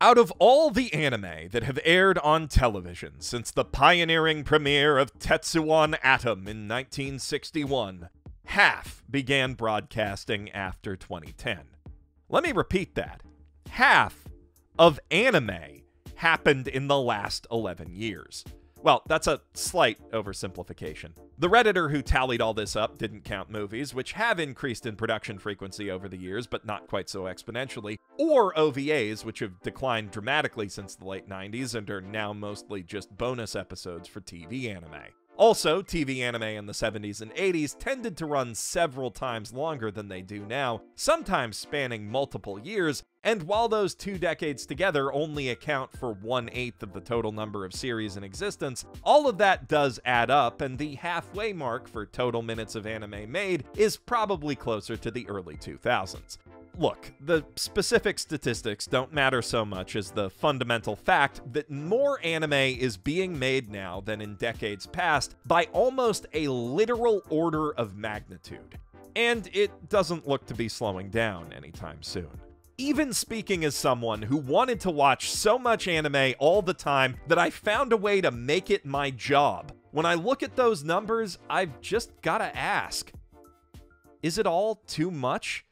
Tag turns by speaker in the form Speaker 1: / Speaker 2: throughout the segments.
Speaker 1: Out of all the anime that have aired on television since the pioneering premiere of Tetsuwan Atom in 1961, half began broadcasting after 2010. Let me repeat that. Half of anime happened in the last 11 years. Well, that's a slight oversimplification. The Redditor who tallied all this up didn't count movies, which have increased in production frequency over the years, but not quite so exponentially, or OVAs, which have declined dramatically since the late 90s and are now mostly just bonus episodes for TV anime. Also, TV anime in the 70s and 80s tended to run several times longer than they do now, sometimes spanning multiple years, and while those 2 decades together only account for 1/8 of the total number of series in existence, all of that does add up, and the halfway mark for total minutes of anime made is probably closer to the early 2000s. Look, the specific statistics don't matter so much as the fundamental fact that more anime is being made now than in decades past by almost a literal order of magnitude. And it doesn't look to be slowing down anytime soon. Even speaking as someone who wanted to watch so much anime all the time that I found a way to make it my job, when I look at those numbers, I've just gotta ask, is it all too much?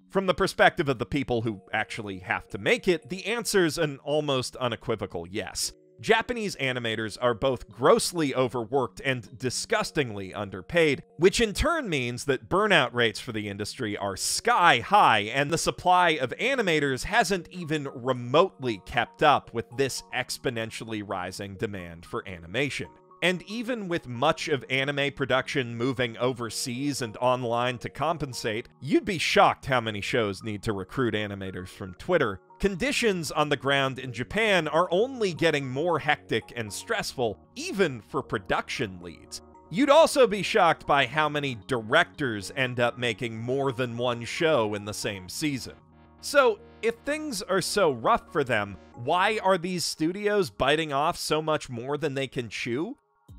Speaker 1: From the perspective of the people who actually have to make it, the answer's an almost unequivocal yes. Japanese animators are both grossly overworked and disgustingly underpaid, which in turn means that burnout rates for the industry are sky high, and the supply of animators hasn't even remotely kept up with this exponentially rising demand for animation. And even with much of anime production moving overseas and online to compensate, you'd be shocked how many shows need to recruit animators from Twitter. Conditions on the ground in Japan are only getting more hectic and stressful, even for production leads. You'd also be shocked by how many directors end up making more than one show in the same season. So, if things are so rough for them, why are these studios biting off so much more than they can chew?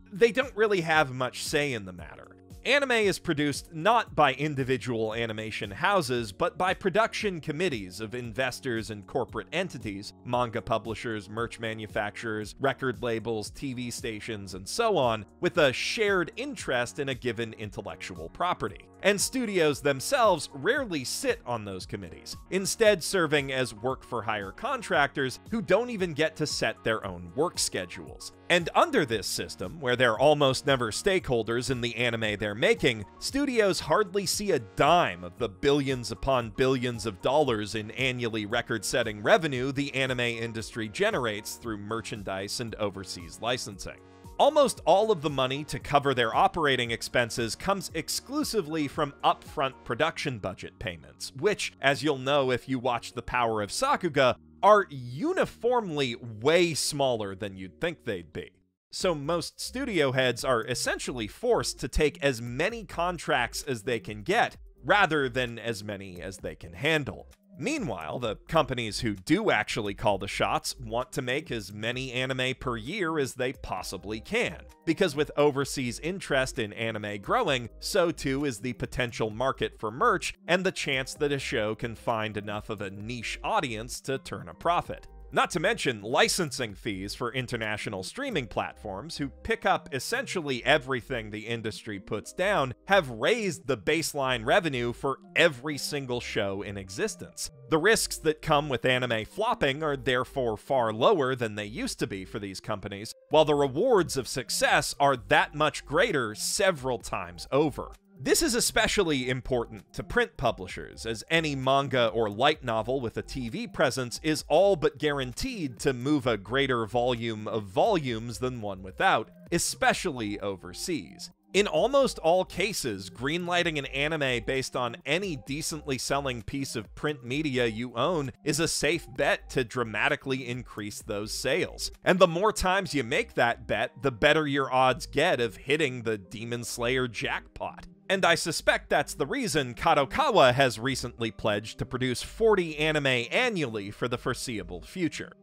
Speaker 1: They don't really have much say in the matter. Anime is produced not by individual animation houses, but by production committees of investors and corporate entities, manga publishers, merch manufacturers, record labels, TV stations, and so on, with a shared interest in a given intellectual property. And studios themselves rarely sit on those committees, instead serving as work-for-hire contractors who don't even get to set their own work schedules. And under this system, where they're almost never stakeholders in the anime they're making, studios hardly see a dime of the billions upon billions of dollars in annually record-setting revenue the anime industry generates through merchandise and overseas licensing. Almost all of the money to cover their operating expenses comes exclusively from upfront production budget payments, which, as you'll know if you watch The Power of Sakuga, are uniformly way smaller than you'd think they'd be. So most studio heads are essentially forced to take as many contracts as they can get, rather than as many as they can handle. Meanwhile, the companies who do actually call the shots want to make as many anime per year as they possibly can, because with overseas interest in anime growing, so too is the potential market for merch and the chance that a show can find enough of a niche audience to turn a profit. Not to mention licensing fees for international streaming platforms who pick up essentially everything the industry puts down have raised the baseline revenue for every single show in existence. The risks that come with anime flopping are therefore far lower than they used to be for these companies, while the rewards of success are that much greater several times over. This is especially important to print publishers, as any manga or light novel with a TV presence is all but guaranteed to move a greater volume of volumes than one without, especially overseas. In almost all cases, greenlighting an anime based on any decently selling piece of print media you own is a safe bet to dramatically increase those sales. And the more times you make that bet, the better your odds get of hitting the Demon Slayer jackpot. And I suspect that's the reason Kadokawa has recently pledged to produce 40 anime annually for the foreseeable future.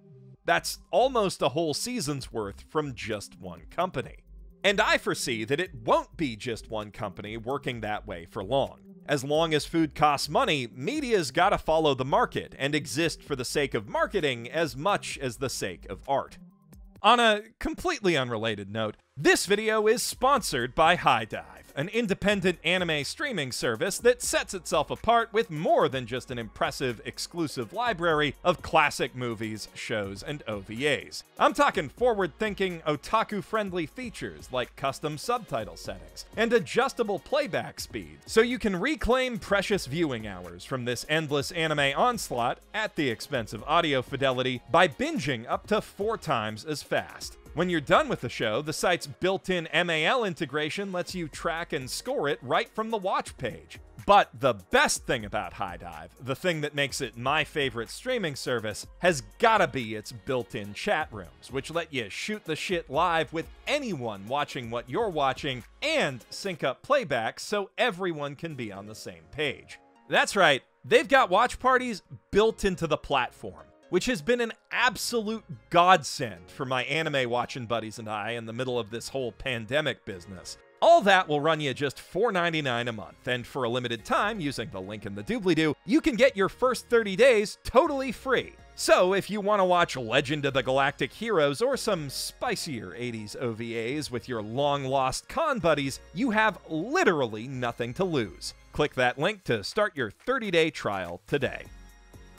Speaker 1: That's almost a whole season's worth from just one company. And I foresee that it won't be just one company working that way for long. As long as food costs money, media's gotta follow the market and exist for the sake of marketing as much as the sake of art. On a completely unrelated note, this video is sponsored by HIDIVE, an independent anime streaming service that sets itself apart with more than just an impressive exclusive library of classic movies, shows, and OVAs. I'm talking forward-thinking, otaku-friendly features like custom subtitle settings and adjustable playback speed, so you can reclaim precious viewing hours from this endless anime onslaught at the expense of audio fidelity by binging up to 4 times as fast. When you're done with the show, the site's built-in MAL integration lets you track and score it right from the watch page. But the best thing about HIDIVE, the thing that makes it my favorite streaming service, has gotta be its built-in chat rooms, which let you shoot the shit live with anyone watching what you're watching and sync up playback so everyone can be on the same page. That's right, they've got watch parties built into the platform, which has been an absolute godsend for my anime watching buddies and I in the middle of this whole pandemic business. All that will run you just $4.99 a month, and for a limited time, using the link in the doobly-doo, you can get your first 30 days totally free. So if you want to watch Legend of the Galactic Heroes or some spicier 80s OVAs with your long-lost con buddies, you have literally nothing to lose. Click that link to start your 30-day trial today.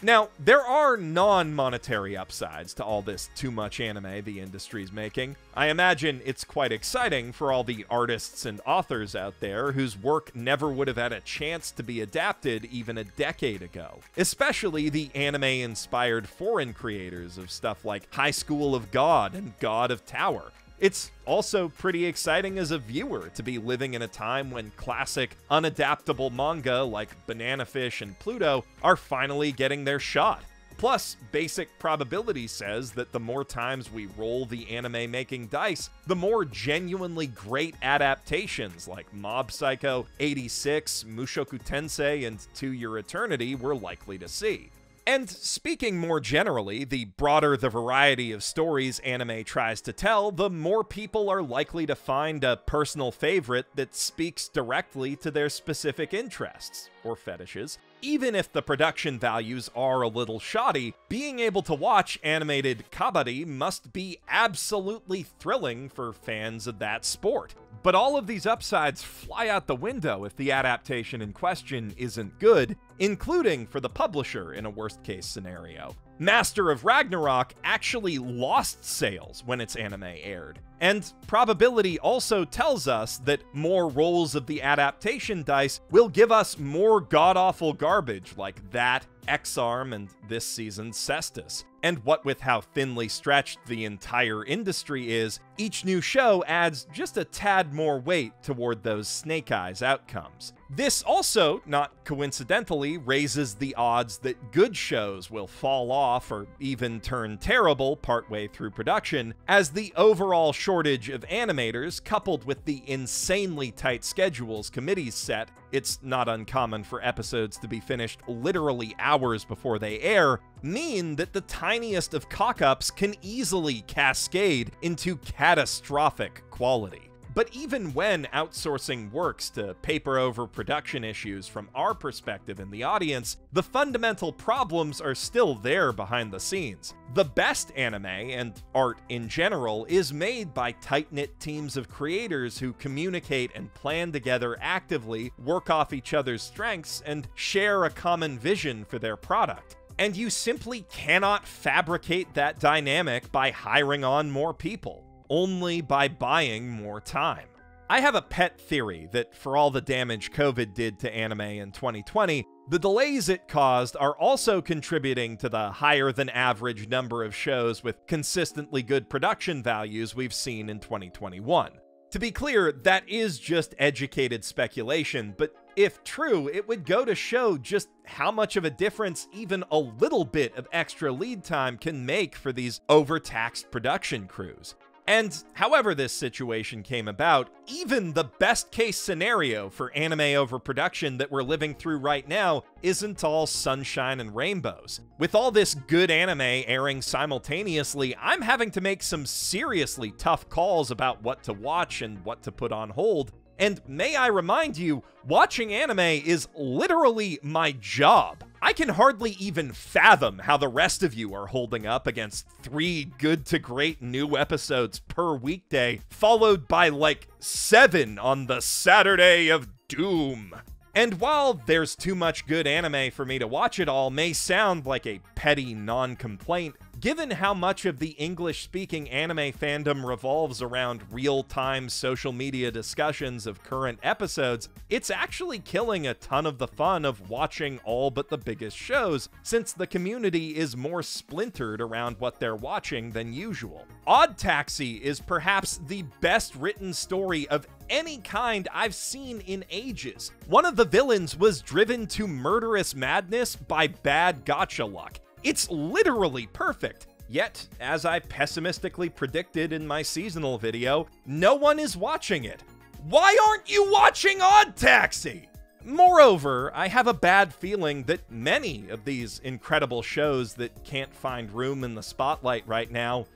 Speaker 1: Now, there are non-monetary upsides to all this too much anime the industry's making. I imagine it's quite exciting for all the artists and authors out there whose work never would have had a chance to be adapted even a decade ago. Especially the anime-inspired foreign creators of stuff like High School of God and God of Tower. It's also pretty exciting as a viewer to be living in a time when classic, unadaptable manga like Banana Fish and Pluto are finally getting their shot. Plus, basic probability says that the more times we roll the anime-making dice, the more genuinely great adaptations like Mob Psycho 86, Mushoku Tensei, and To Your Eternity we're likely to see. And speaking more generally, the broader the variety of stories anime tries to tell, the more people are likely to find a personal favorite that speaks directly to their specific interests, or fetishes. Even if the production values are a little shoddy, being able to watch animated kabaddi must be absolutely thrilling for fans of that sport. But all of these upsides fly out the window if the adaptation in question isn't good, including for the publisher in a worst-case scenario. Master of Ragnarok actually lost sales when its anime aired. And probability also tells us that more rolls of the adaptation dice will give us more god-awful garbage like that, X-Arm, and this season's Cestus. And what with how thinly stretched the entire industry is, each new show adds just a tad more weight toward those Snake Eyes outcomes. This also, not coincidentally, raises the odds that good shows will fall off or even turn terrible partway through production, as the overall shortage of animators, coupled with the insanely tight schedules committees set, it's not uncommon for episodes to be finished literally hours before they air, mean that the tiniest of cock-ups can easily cascade into catastrophic quality. But even when outsourcing works to paper over production issues from our perspective in the audience, the fundamental problems are still there behind the scenes. The best anime, and art in general, is made by tight-knit teams of creators who communicate and plan together actively, work off each other's strengths, and share a common vision for their product. And you simply cannot fabricate that dynamic by hiring on more people. Only by buying more time. I have a pet theory that for all the damage COVID did to anime in 2020, the delays it caused are also contributing to the higher than average number of shows with consistently good production values we've seen in 2021. To be clear, that is just educated speculation, but if true, it would go to show just how much of a difference even a little bit of extra lead time can make for these overtaxed production crews. And however this situation came about, even the best case scenario for anime overproduction that we're living through right now isn't all sunshine and rainbows. With all this good anime airing simultaneously, I'm having to make some seriously tough calls about what to watch and what to put on hold. And may I remind you, watching anime is literally my job. I can hardly even fathom how the rest of you are holding up against 3 good to great new episodes per weekday, followed by like 7 on the Saturday of Doom. And while there's too much good anime for me to watch it all may sound like a petty non-complaint, given how much of the English-speaking anime fandom revolves around real-time social media discussions of current episodes, it's actually killing a ton of the fun of watching all but the biggest shows, since the community is more splintered around what they're watching than usual. Odd Taxi is perhaps the best written story of any kind I've seen in ages. One of the villains was driven to murderous madness by bad gacha luck. It's literally perfect. Yet, as I pessimistically predicted in my seasonal video, no one is watching it. Why aren't you watching Odd Taxi? Moreover, I have a bad feeling that many of these incredible shows that can't find room in the spotlight right now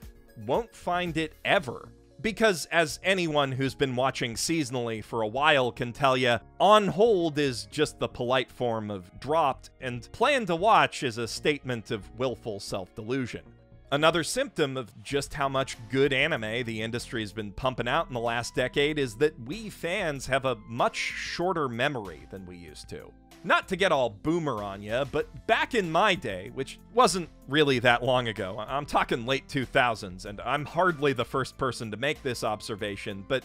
Speaker 1: won't find it ever. Because as anyone who's been watching seasonally for a while can tell you, on hold is just the polite form of dropped, and plan to watch is a statement of willful self-delusion. Another symptom of just how much good anime the industry's been pumping out in the last decade is that we fans have a much shorter memory than we used to. Not to get all boomer on ya, but back in my day, which wasn't really that long ago, I'm talking late 2000s, and I'm hardly the first person to make this observation, but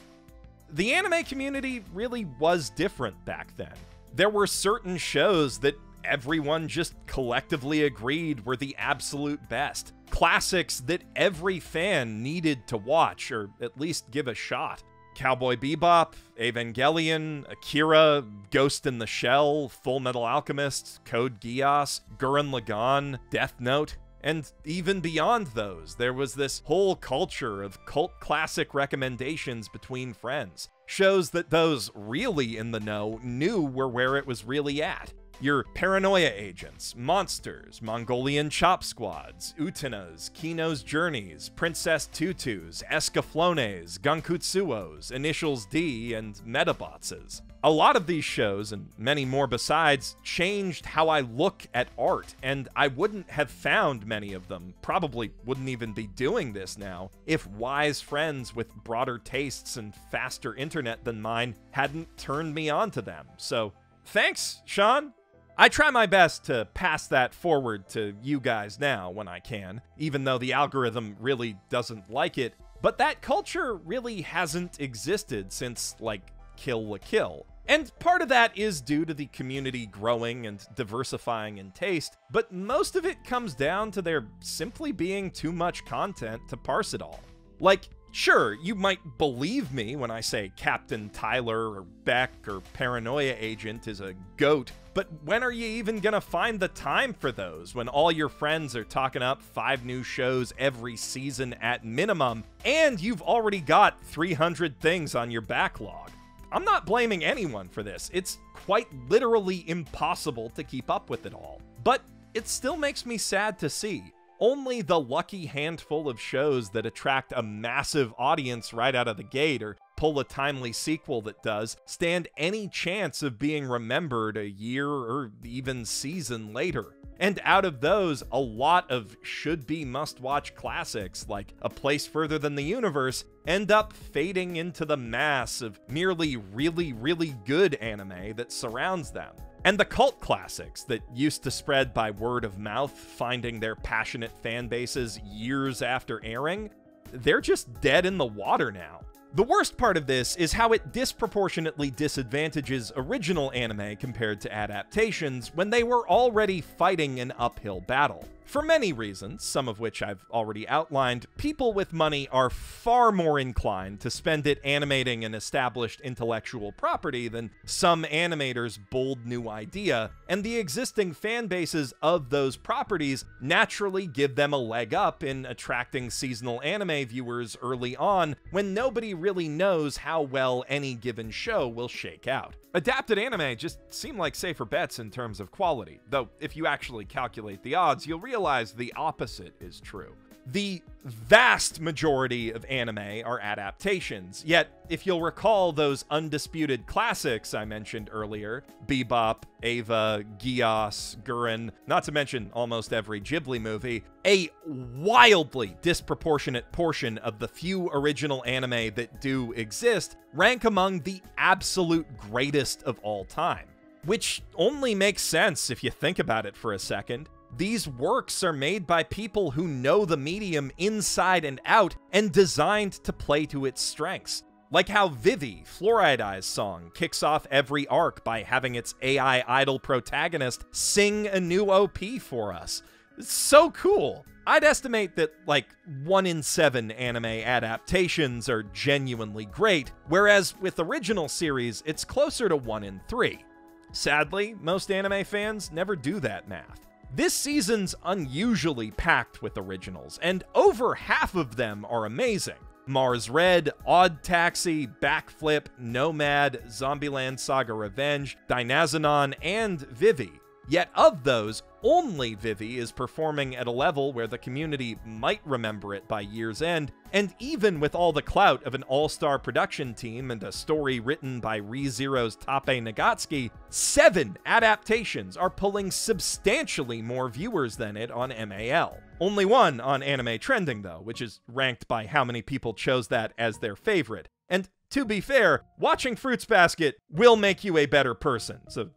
Speaker 1: the anime community really was different back then. There were certain shows that everyone just collectively agreed were the absolute best. Classics that every fan needed to watch, or at least give a shot. Cowboy Bebop, Evangelion, Akira, Ghost in the Shell, Full Metal Alchemist, Code Geass, Gurren Lagann, Death Note, and even beyond those, there was this whole culture of cult classic recommendations between friends. Shows that those really in the know knew were where it was really at. Your Paranoia Agents, Monsters, Mongolian Chop Squads, Utenas, Kino's Journeys, Princess Tutus, Escaflones, Gankutsuos, Initials D, and Metabotses. A lot of these shows, and many more besides, changed how I look at art, and I wouldn't have found many of them, probably wouldn't even be doing this now, if wise friends with broader tastes and faster internet than mine hadn't turned me on to them. So, thanks, Sean. I try my best to pass that forward to you guys now when I can, even though the algorithm really doesn't like it, but that culture really hasn't existed since, like, Kill la Kill. And part of that is due to the community growing and diversifying in taste, but most of it comes down to there simply being too much content to parse it all. Like, sure, you might believe me when I say Captain Tyler or Beck or Paranoia Agent is a goat, but when are you even gonna find the time for those when all your friends are talking up 5 new shows every season at minimum, and you've already got 300 things on your backlog? I'm not blaming anyone for this. It's quite literally impossible to keep up with it all. But it still makes me sad to see. Only the lucky handful of shows that attract a massive audience right out of the gate or pull a timely sequel that does stand any chance of being remembered a year or even season later. And out of those, a lot of should-be must-watch classics like A Place Further Than the Universe end up fading into the mass of merely really good anime that surrounds them. And the cult classics that used to spread by word of mouth, finding their passionate fan bases years after airing, they're just dead in the water now. The worst part of this is how it disproportionately disadvantages original anime compared to adaptations when they were already fighting an uphill battle. For many reasons, some of which I've already outlined, people with money are far more inclined to spend it animating an established intellectual property than some animators' bold new idea, and the existing fan bases of those properties naturally give them a leg up in attracting seasonal anime viewers early on when nobody really knows how well any given show will shake out. Adapted anime just seem like safer bets in terms of quality, though if you actually calculate the odds, you'll realize the opposite is true. The vast majority of anime are adaptations, yet if you'll recall those undisputed classics I mentioned earlier, Bebop, Eva, Geass, Gurren, not to mention almost every Ghibli movie, a wildly disproportionate portion of the few original anime that do exist rank among the absolute greatest of all time. Which only makes sense if you think about it for a second. These works are made by people who know the medium inside and out and designed to play to its strengths. Like how Vivy, Fluoride Eye's song, kicks off every arc by having its AI idol protagonist sing a new OP for us. It's so cool. I'd estimate that like 1 in 7 anime adaptations are genuinely great, whereas with original series, it's closer to 1 in 3. Sadly, most anime fans never do that math. This season's unusually packed with originals, and over half of them are amazing. Mars Red, Odd Taxi, Backflip, Nomad, Zombieland Saga Revenge, Dynazenon, and Vivy. Yet of those, only Vivy is performing at a level where the community might remember it by year's end, and even with all the clout of an all-star production team and a story written by ReZero's Tape Nagatsuki, 7 adaptations are pulling substantially more viewers than it on MAL. Only one on Anime Trending though, which is ranked by how many people chose that as their favorite. And to be fair, watching Fruits Basket will make you a better person, so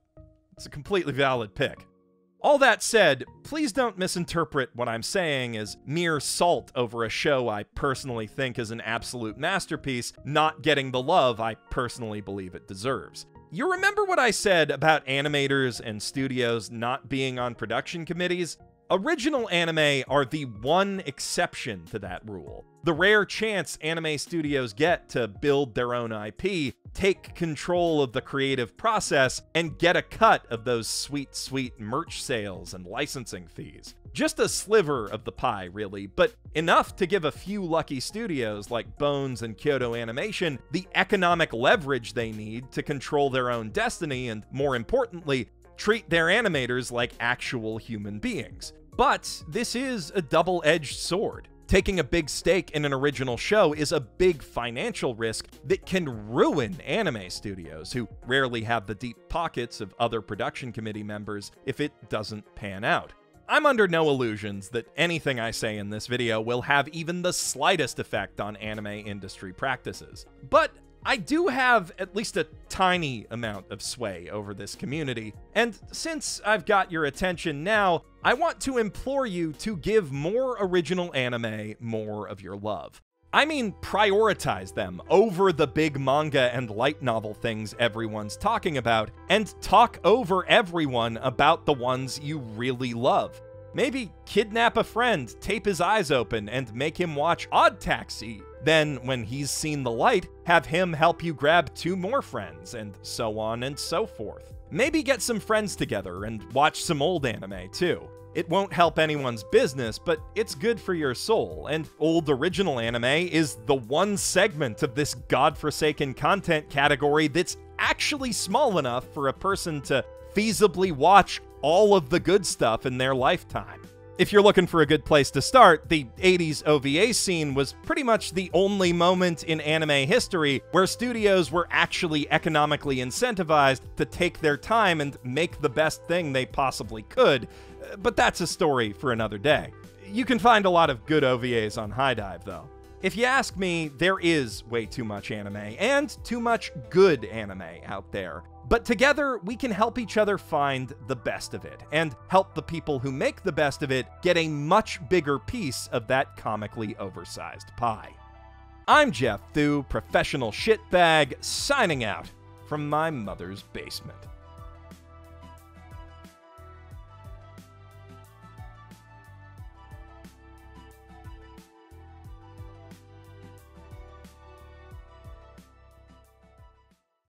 Speaker 1: it's a completely valid pick. All that said, please don't misinterpret what I'm saying as mere salt over a show I personally think is an absolute masterpiece, not getting the love I personally believe it deserves. You remember what I said about animators and studios not being on production committees? Original anime are the one exception to that rule. The rare chance anime studios get to build their own IP, take control of the creative process, and get a cut of those sweet, sweet merch sales and licensing fees. Just a sliver of the pie, really, but enough to give a few lucky studios like Bones and Kyoto Animation the economic leverage they need to control their own destiny and, more importantly, treat their animators like actual human beings. But this is a double-edged sword. Taking a big stake in an original show is a big financial risk that can ruin anime studios, who rarely have the deep pockets of other production committee members if it doesn't pan out. I'm under no illusions that anything I say in this video will have even the slightest effect on anime industry practices. But I do have at least a tiny amount of sway over this community, and since I've got your attention now, I want to implore you to give more original anime more of your love. I mean, prioritize them over the big manga and light novel things everyone's talking about, and talk over everyone about the ones you really love. Maybe kidnap a friend, tape his eyes open, and make him watch Odd Taxi. Then, when he's seen the light, have him help you grab 2 more friends, and so on and so forth. Maybe get some friends together and watch some old anime, too. It won't help anyone's business, but it's good for your soul, and old original anime is the one segment of this godforsaken content category that's actually small enough for a person to feasibly watch all of the good stuff in their lifetime. If you're looking for a good place to start, the 80s OVA scene was pretty much the only moment in anime history where studios were actually economically incentivized to take their time and make the best thing they possibly could, but that's a story for another day. You can find a lot of good OVAs on HIDIVE, though. If you ask me, there is way too much anime, and too much good anime out there. But together, we can help each other find the best of it, and help the people who make the best of it get a much bigger piece of that comically oversized pie. I'm Jeff Thu, professional shitbag, signing out from my mother's basement.